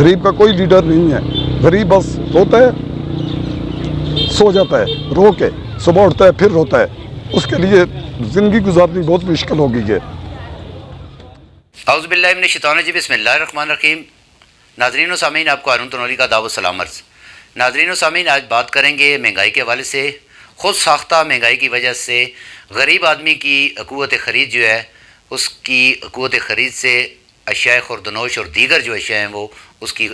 غریب کا کوئی لیڈر نہیں ہے. غریب بس سوتا ہے, سو جاتا ہے, رو کے صبح اٹھتا ہے پھر روتا ہے. اس کے لیے زندگی گزارنی بہت مشکل ہو گئی ہے. اعوذ باللہ من الشیطان الرجیم. بسم اللہ الرحمن الرحیم. ناظرین و سامعین, آپ کو ہارون تنوری کا دعوت سلام عرض. ناظرین و سامعین, آج بات کریں گے مہنگائی کے حوالے سے. خود ساختہ مہنگائی کی وجہ سے غریب آدمی کی قوت خرید جو ہے, اس کی قوت خرید سے اشیاء خوردنوش اور دیگر جو اشیاء ہیں وہ اس کی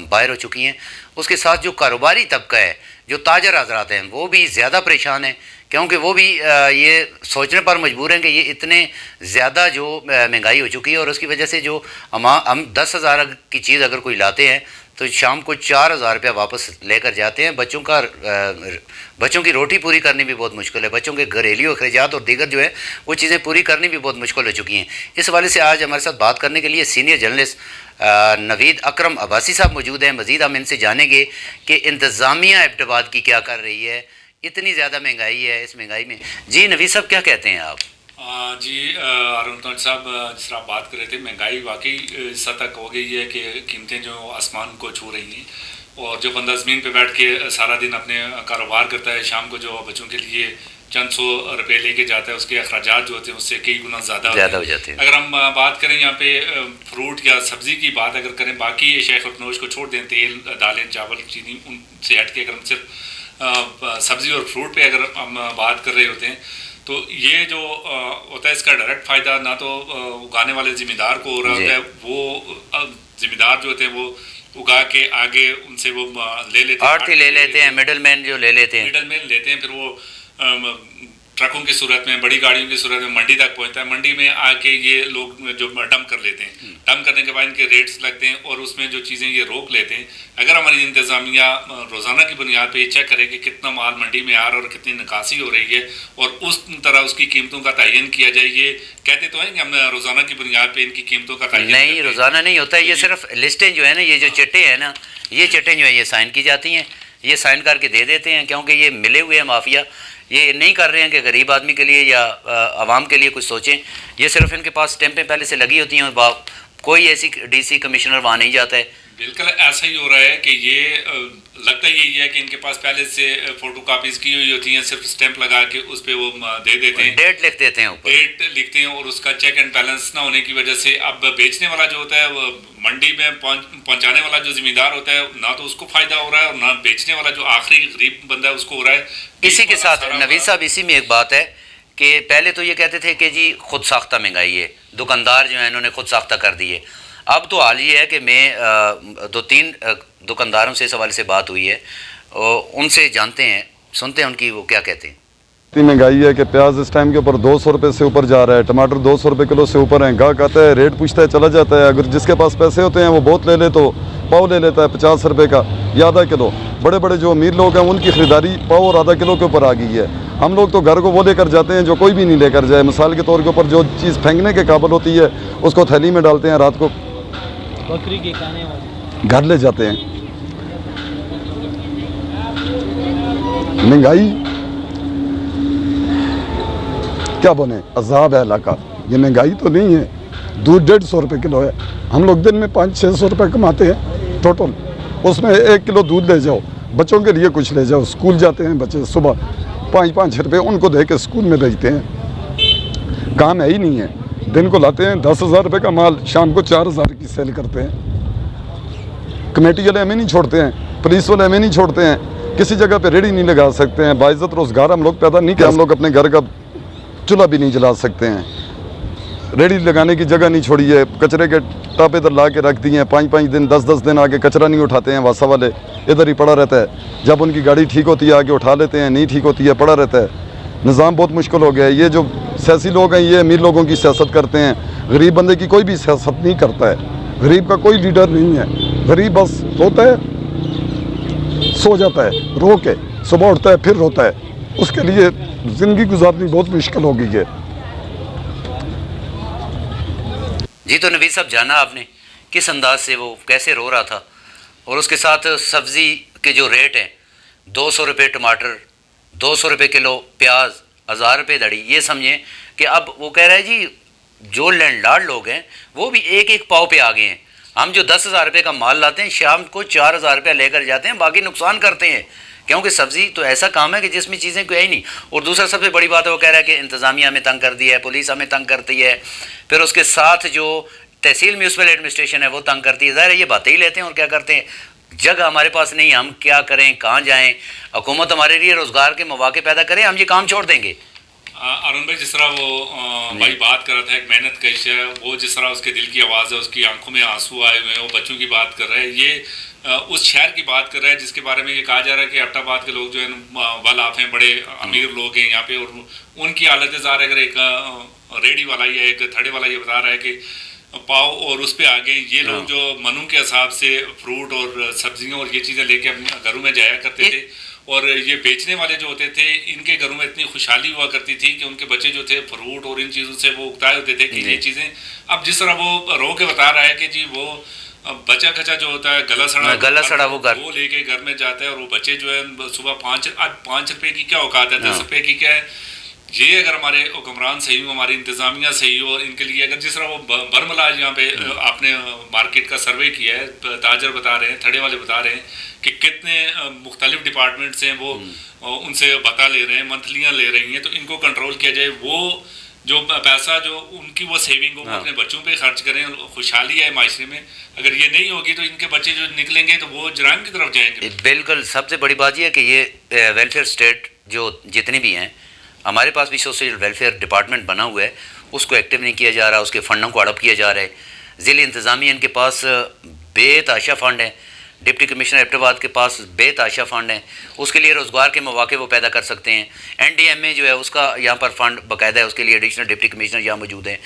باہر ہو چکی ہیں. اس کے ساتھ جو کاروباری طبقہ ہے, جو تاجر حضرات ہیں, وہ بھی زیادہ پریشان ہیں, کیونکہ وہ بھی یہ سوچنے پر مجبور ہیں کہ یہ اتنے زیادہ جو مہنگائی ہو چکی ہے, اور اس کی وجہ سے جو ہم 10,000 کی چیز اگر کوئی لاتے ہیں تو شام کو 4,000 روپیہ واپس لے کر جاتے ہیں. بچوں کی روٹی پوری کرنی بھی بہت مشکل ہے. بچوں کے گھریلو اخراجات اور دیگر جو ہے وہ چیزیں پوری کرنی بھی بہت مشکل ہو چکی ہیں. اس حوالے سے آج ہمارے ساتھ بات کرنے کے لیے سینئر جرنلسٹ نوید اکرم عباسی صاحب موجود ہیں. مزید ہم ان سے جانیں گے کہ انتظامیہ ایبٹ آباد کی کیا کر رہی ہے, اتنی زیادہ مہنگائی ہے. اس مہنگائی میں جی نوید صاحب کیا کہتے ہیں آپ؟ جی ہارون تنوری صاحب, جس طرح آپ بات کر رہے تھے, مہنگائی واقعی اس حد تک ہو گئی ہے کہ قیمتیں جو آسمان کو چھو رہی ہیں, اور جو بندہ زمین پہ بیٹھ کے سارا دن اپنے کاروبار کرتا ہے, شام کو جو بچوں کے لیے چند سو روپے لے کے جاتا ہے, اس کے اخراجات جو ہوتے ہیں اس سے کئی گنا زیادہ ہو جاتے ہیں. اگر ہم بات کریں یہاں پہ فروٹ یا سبزی کی بات اگر کریں, باقی اشیاء خوردنوش کو چھوڑ دیں, تیل, دالیں, چاول, چینی, ان سے ہٹ کے اگر ہم صرف سبزی اور فروٹ پہ اگر ہم بات کر رہے ہوتے ہیں, تو یہ جو ہوتا ہے اس کا ڈائریکٹ فائدہ نہ تو اگانے والے ذمہ دار کو ہو رہا ہوتا ہے. وہ ذمہ دار جو ہوتے ہیں وہ اگا کے آگے ان سے وہ لے لیتے ہیں, آڑتی لے لیتے ہیں, مڈل مین جو لے لیتے ہیں, مڈل مین لیتے ہیں, پھر وہ ٹرکوں کی صورت میں, بڑی گاڑیوں کی صورت میں منڈی تک پہنچتا ہے. منڈی میں آ کے یہ لوگ جو ڈمپ کر لیتے ہیں, ڈمپ کرنے کے بعد ان کے ریٹس لگتے ہیں, اور اس میں جو چیزیں یہ روک لیتے ہیں. اگر ہماری انتظامیہ روزانہ کی بنیاد پہ یہ چیک کرے کہ کتنا مال منڈی میں آ رہا ہے اور کتنی نکاسی ہو رہی ہے, اور اس طرح اس کی قیمتوں کا تعین کیا جائے. یہ کہتے تو ہیں کہ ہم روزانہ کی بنیاد پہ ان کی قیمتوں کا تعین نہیں, روزانہ نہیں ہوتا ہے. یہ صرف لسٹیں جو ہے نا, یہ جو چٹیں ہیں نا, یہ چٹیں جو ہیں یہ سائن کی جاتی ہیں, یہ سائن کر کے دے دیتے ہیں, کیونکہ یہ ملے ہوئے ہیں مافیا. یہ نہیں کر رہے ہیں کہ غریب آدمی کے لیے یا عوام کے لیے کچھ سوچیں. یہ صرف ان کے پاس اسٹیمپیں پہلے سے لگی ہوتی ہیں, اور کوئی ایسی ڈی سی کمشنر وہاں نہیں جاتا ہے. بالکل ایسا ہی ہو رہا ہے کہ یہ لگتا یہی ہے کہ ان کے پاس پہلے سے فوٹو کاپیز کی ہوئی ہوتی ہیں, صرف اسٹیمپ لگا کے اس پہ وہ دے دیتے ہیں, ڈیٹ لکھ دیتے ہیں, ڈیٹ لکھتے ہیں, اور اس کا چیک اینڈ بیلنس نہ ہونے کی وجہ سے اب بیچنے والا جو ہوتا ہے, وہ منڈی میں پہنچانے والا جو ذمہ دار ہوتا ہے, نہ تو اس کو فائدہ ہو رہا ہے, اور نہ بیچنے والا جو آخری غریب بندہ ہے اس کو ہو رہا ہے. اسی کے ساتھ نوید صاحب, اسی میں ایک بات ہے کہ پہلے تو یہ کہتے تھے کہ جی خود ساختہ مہنگائی ہے, دکاندار جو ہیں انہوں نے خود ساختہ کر دی ہے. اب تو حال یہ ہے کہ میں 2-3 دکانداروں سے اس حوالے سے بات ہوئی ہے, ان سے جانتے ہیں, سنتے ہیں ان کی وہ کیا کہتے ہیں. اتنی مہنگائی ہے کہ پیاز اس ٹائم کے اوپر 200 روپے سے اوپر جا رہا ہے, ٹماٹر 200 روپے کلو سے اوپر ہیں. گاہک آتا ہے, ریٹ پوچھتا ہے, چلا جاتا ہے. اگر جس کے پاس پیسے ہوتے ہیں وہ بہت لے لے تو پاؤ لے لیتا ہے 50 روپے کا یا آدھا کلو. بڑے بڑے جو امیر لوگ ہیں ان کی خریداری پاؤ اور آدھا کلو کے اوپر آ گئی ہے. ہم لوگ تو گھر کو وہ لے کر جاتے ہیں جو کوئی بھی نہیں لے کر جائے. مثال کے طور کے اوپر جو چیز پھینکنے کے قابل ہوتی ہے اس کو تھیلی میں ڈالتے ہیں, رات کو بکری کے کھانے والے گھر لے جاتے ہیں. مہنگائی کیا بنے, عذاب ہے اللہ کا. یہ مہنگائی تو نہیں ہے. دودھ 150 روپے کلو ہے. ہم لوگ دن میں 500-600 روپے کماتے ہیں ٹوٹل. اس میں 1 کلو دودھ لے جاؤ, بچوں کے لیے کچھ لے جاؤ. اسکول جاتے ہیں بچے, صبح 5-5 روپے ان کو دے کے اسکول میں بھیجتے ہیں. کام ہے ہی نہیں ہے. دن کو لاتے ہیں 10,000 روپے کا مال, شام کو 4,000 کی سیل کرتے ہیں. کمیٹی والے ہمیں نہیں چھوڑتے ہیں, پولیس والے ہمیں نہیں چھوڑتے ہیں. کسی جگہ پہ ریڑھی نہیں لگا سکتے ہیں. باعزت روزگار ہم لوگ پیدا نہیں کرتے. ہم لوگ اپنے گھر کا چولہا بھی نہیں جلا سکتے ہیں. ریڑھی لگانے کی جگہ نہیں چھوڑی ہے. کچرے کے ٹاپے ادھر لا کے رکھ دیے ہیں. 5-5 دن 10-10 دن آگے کچرا نہیں اٹھاتے ہیں. واسا والے ادھر ہی پڑا رہتا ہے. جب ان کی گاڑی ٹھیک ہوتی ہے آگے اٹھا لیتے ہیں, نہیں ٹھیک ہوتی ہے پڑا رہتا ہے. نظام بہت مشکل ہو گیا ہے. یہ جو سیاسی لوگ ہیں یہ امیر لوگوں کی سیاست کرتے ہیں, غریب بندے کی کوئی بھی سیاست نہیں کرتا ہے. غریب کا کوئی لیڈر نہیں ہے. غریب بس سوتا ہے, سو جاتا ہے, رو کے صبح اٹھتا ہے پھر روتا ہے. اس کے لیے زندگی گزارنی بہت مشکل ہو گئی ہے. جی تو نوید صاحب, جانا آپ نے کس انداز سے وہ کیسے رو رہا تھا, اور اس کے ساتھ سبزی کے جو ریٹ ہیں, 200 روپے ٹماٹر, 200 روپے کلو پیاز, 1000 روپے دڑی. یہ سمجھیں کہ اب وہ کہہ رہا ہے جی جو لینڈ لارڈ لوگ ہیں وہ بھی 1-1 پاؤ پہ آ گئے ہیں. ہم جو 10,000 روپے کا مال لاتے ہیں شام کو 4,000 روپیہ لے کر جاتے ہیں, باقی نقصان کرتے ہیں, کیونکہ سبزی تو ایسا کام ہے کہ جس میں چیزیں کوئی ہے ہی نہیں. اور دوسرا سب سے بڑی بات ہے وہ کہہ رہا ہے کہ انتظامیہ ہمیں تنگ کر دی ہے, پولیس ہمیں تنگ کرتی ہے, پھر اس کے ساتھ جو تحصیل میونسپل ایڈمنسٹریشن ہے وہ تنگ کرتی ہے. ظاہر ہے یہ باتیں ہی لیتے ہیں اور کیا کرتے ہیں, جگہ ہمارے پاس نہیں, ہم کیا کریں, کہاں جائیں. حکومت ہمارے لیے روزگار کے مواقع پیدا کرے, ہم یہ کام چھوڑ دیں گے. ارون بھائی جس طرح وہ بھائی بات کر رہا تھا, ایک محنت کش ہے وہ, جس طرح اس کے دل کی آواز ہے, اس کی آنکھوں میں آنسو آئے ہوئے ہیں, وہ بچوں کی بات کر رہے ہیں, یہ اس شہر کی بات کر رہا ہے جس کے بارے میں یہ کہا جا رہا ہے کہ ایبٹ آباد کے لوگ جو ہیں ول آف ہیں, بڑے امیر لوگ ہیں یہاں پہ, اور ان کی حالت ظاہر ہے. اگر ایک ریڑھی والا یا ایک تھڑے والا یہ بتا رہا ہے کہ پاؤ اور اس پہ آگے یہ لوگ جو منو کے حساب سے فروٹ اور سبزیاں اور یہ چیزیں لے کے اپنے گھروں میں جایا کرتے تھے, اور یہ بیچنے والے جو ہوتے تھے ان کے گھروں میں اتنی خوشحالی ہوا کرتی تھی کہ ان کے بچے جو تھے فروٹ اور ان چیزوں سے وہ اگتائے ہوتے تھے کہ یہ چیزیں. اب جس طرح وہ رو کے بتا رہا ہے کہ جی وہ بچہ کچا جو ہوتا ہے گلا سڑا وہ لے کے گھر میں جاتا ہے, اور وہ بچے جو ہے صبح 5 روپے کی کیا اوقات ہے, 10 روپے کی کیا ہے. یہ اگر ہمارے حکمران صحیح ہو, ہماری انتظامیہ صحیح ہو, اور ان کے لیے اگر جس طرح وہ برملا یہاں پہ آپ نے مارکیٹ کا سروے کیا ہے, تاجر بتا رہے ہیں, تھڑے والے بتا رہے ہیں کہ کتنے مختلف ڈپارٹمنٹس ہیں وہ ان سے بتا لے رہے ہیں, منتھلیاں لے رہی ہیں, تو ان کو کنٹرول کیا جائے. وہ جو پیسہ جو ان کی وہ سیونگ ہو اپنے بچوں پہ خرچ کریں, خوشحالی ہے معاشرے میں. اگر یہ نہیں ہوگی تو ان کے بچے جو نکلیں گے تو وہ جرائم کی طرف جائیں گے. بالکل, سب سے بڑی بات یہ ہے کہ یہ ویلفیئر اسٹیٹ جو جتنی بھی ہیں, ہمارے پاس بھی سوشل ویلفیئر ڈپارٹمنٹ بنا ہوا ہے, اس کو ایکٹیو نہیں کیا جا رہا, اس کے فنڈوں کو ہڑپ کیا جا رہا ہے. ضلع انتظامیہ ان کے پاس بے تحاشا فنڈ ہیں, ڈپٹی کمشنر ایبٹ آباد کے پاس بے تحاشا فنڈ ہیں, اس کے لیے روزگار کے مواقع وہ پیدا کر سکتے ہیں. NDMA جو ہے اس کا یہاں پر فنڈ باقاعدہ ہے, اس کے لیے ایڈیشنل ڈپٹی کمشنر یہاں موجود ہیں,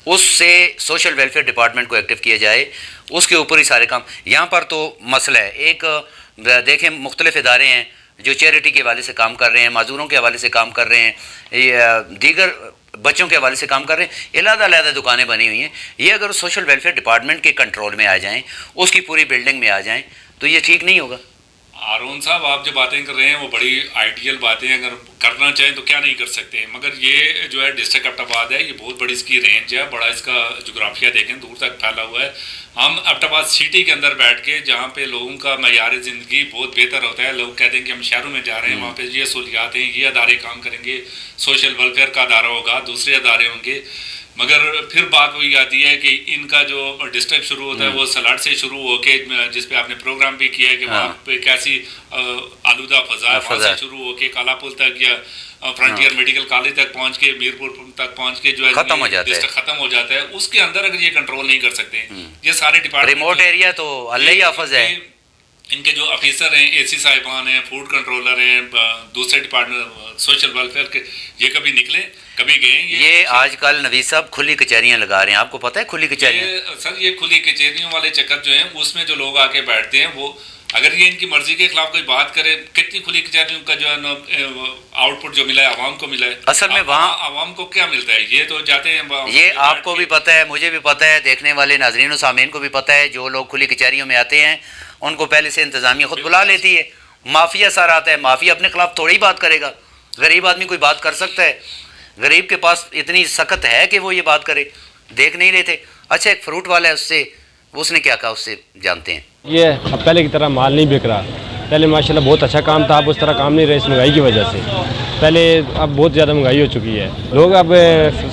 اس سے سوشل ویلفیئر ڈپارٹمنٹ کو ایکٹیو کیا جائے, اس کے اوپر ہی سارے کام. یہاں پر تو مسئلہ ہے, ایک دیکھیں مختلف ادارے ہیں جو چیریٹی کے حوالے سے کام کر رہے ہیں, معذوروں کے حوالے سے کام کر رہے ہیں, دیگر بچوں کے حوالے سے کام کر رہے ہیں, علیحدہ علیحدہ دکانیں بنی ہوئی ہیں. یہ اگر سوشل ویلفیئر ڈپارٹمنٹ کے کنٹرول میں آ جائیں, اس کی پوری بلڈنگ میں آ جائیں, تو یہ ٹھیک نہیں ہوگا. ہارون صاحب آپ جو باتیں کر رہے ہیں وہ بڑی آئیڈیل باتیں, اگر کرنا چاہیں تو کیا نہیں کر سکتے, مگر یہ جو ہے ڈسٹرکٹ ایبٹ آباد ہے, یہ بہت بڑی اس کی رینج ہے, بڑا اس کا جغرافیہ دیکھیں دور تک پھیلا ہوا ہے. ہم ایبٹ آباد سٹی کے اندر بیٹھ کے جہاں پہ لوگوں کا معیار زندگی بہت بہتر ہوتا ہے, لوگ کہتے ہیں کہ ہم شہروں میں جا رہے ہیں, وہاں پہ یہ سہولیات ہیں, یہ ادارے کام کریں گے, سوشل ویلفیئر کا ادارہ ہوگا, دوسرے ادارے ہوں گے, مگر پھر بات وہی آتی ہے کہ ان کا جو ڈسٹرکٹ شروع ہوتا ہے وہ سلاٹ سے شروع ہو کے, جس پہ آپ نے پروگرام بھی کیا ہے کہ وہاں پہ کیسی آلودہ فضا ہے, وہاں سے شروع ہو کے کالا پل تک یا فرنٹیئر میڈیکل کالج تک پہنچ کے, میرپور تک پہنچ کے جو ہے ختم ہو جاتا ہے. اس کے اندر اگر یہ کنٹرول نہیں کر سکتے, یہ سارے ڈپارٹمنٹ ریموٹ ایریا تو اللہ ہی حافظ ہے, ان کے جو آفیسر ہیں, AC صاحبان ہیں, فوڈ کنٹرولر ہیں, دوسرے ڈپارٹمنٹ سوشل ویلفیئر کے, یہ کبھی نکلے کبھی گئے. یہ آج کل نوید صاحب کھلی کچہریاں لگا رہے ہیں, آپ کو پتہ ہے کھلی کچہریاں. سر یہ کھلی کچہریوں والے چکر جو ہیں اس میں جو لوگ آ کے بیٹھتے ہیں, وہ اگر یہ ان کی مرضی کے خلاف کوئی بات کرے, کتنی کھلی کچہریوں کا جو ہے آؤٹ پٹ جو ملا ہے عوام کو ملا ہے. اصل میں وہاں عوام کو کیا ملتا ہے, یہ تو جاتے ہیں, یہ آپ کو بھی پتہ ہے, مجھے بھی پتہ ہے, دیکھنے والے ناظرین و سامعین کو بھی پتہ ہے, جو لوگ کھلی کچہریوں میں آتے ہیں ان کو پہلے سے انتظامیہ خود بلا لیتی ہے. مافیا سارا آتا ہے, مافیا اپنے خلاف تھوڑی ہی بات کرے گا, غریب آدمی کوئی بات کر سکتا ہے, غریب کے پاس اتنی سخت ہے کہ وہ یہ بات کرے, دیکھ نہیں رہتے. اچھا ایک فروٹ والا ہے, اس نے کیا کہا, اس سے جانتے ہیں. یہ اب پہلے کی طرح مال نہیں بک رہا, پہلے ماشاءاللہ بہت اچھا کام تھا, اب اس طرح کام نہیں رہے اس مہنگائی کی وجہ سے. پہلے اب بہت زیادہ مہنگائی ہو چکی ہے, لوگ اب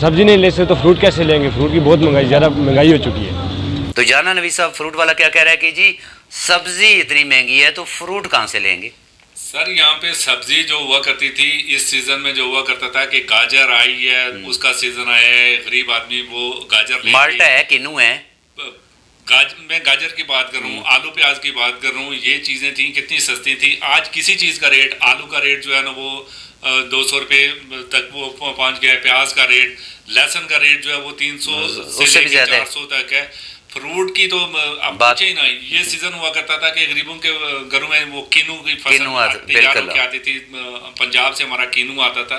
سبزی نہیں لے سکتے تو فروٹ کیسے لیں گے, فروٹ کی بہت زیادہ مہنگائی ہو چکی ہے. تو جانا نوید صاحب فروٹ والا کیا کہہ رہا ہے کہ جی سبزی اتنی مہنگی ہے تو فروٹ کہاں سے لیں گے. سر یہاں پہ سبزی جو ہوا کرتی تھی اس سیزن میں, جو ہوا کرتا تھا کہ گاجر آئی ہے, اس کا سیزن آیا ہے, غریب آدمی وہ گاجر لے, مالٹا ہے, کینو ہے, میں گاجر کی بات کر رہا ہوں, آلو پیاز کی بات کر رہا ہوں, یہ چیزیں تھیں کتنی سستی تھیں. آج کسی چیز کا ریٹ, آلو کا ریٹ جو ہے نا وہ 200 روپے تک وہ پہنچ گیا ہے, پیاز کا ریٹ, لہسن کا ریٹ جو ہے وہ 300 سے 400 تک ہے. فروٹ کی تو اب پوچھے ہی نہ, یہ سیزن ہوا کرتا تھا کہ غریبوں کے گھروں میں وہ کینو کی فصل تجارت کی آتی تھی, پنجاب سے ہمارا کینو آتا تھا,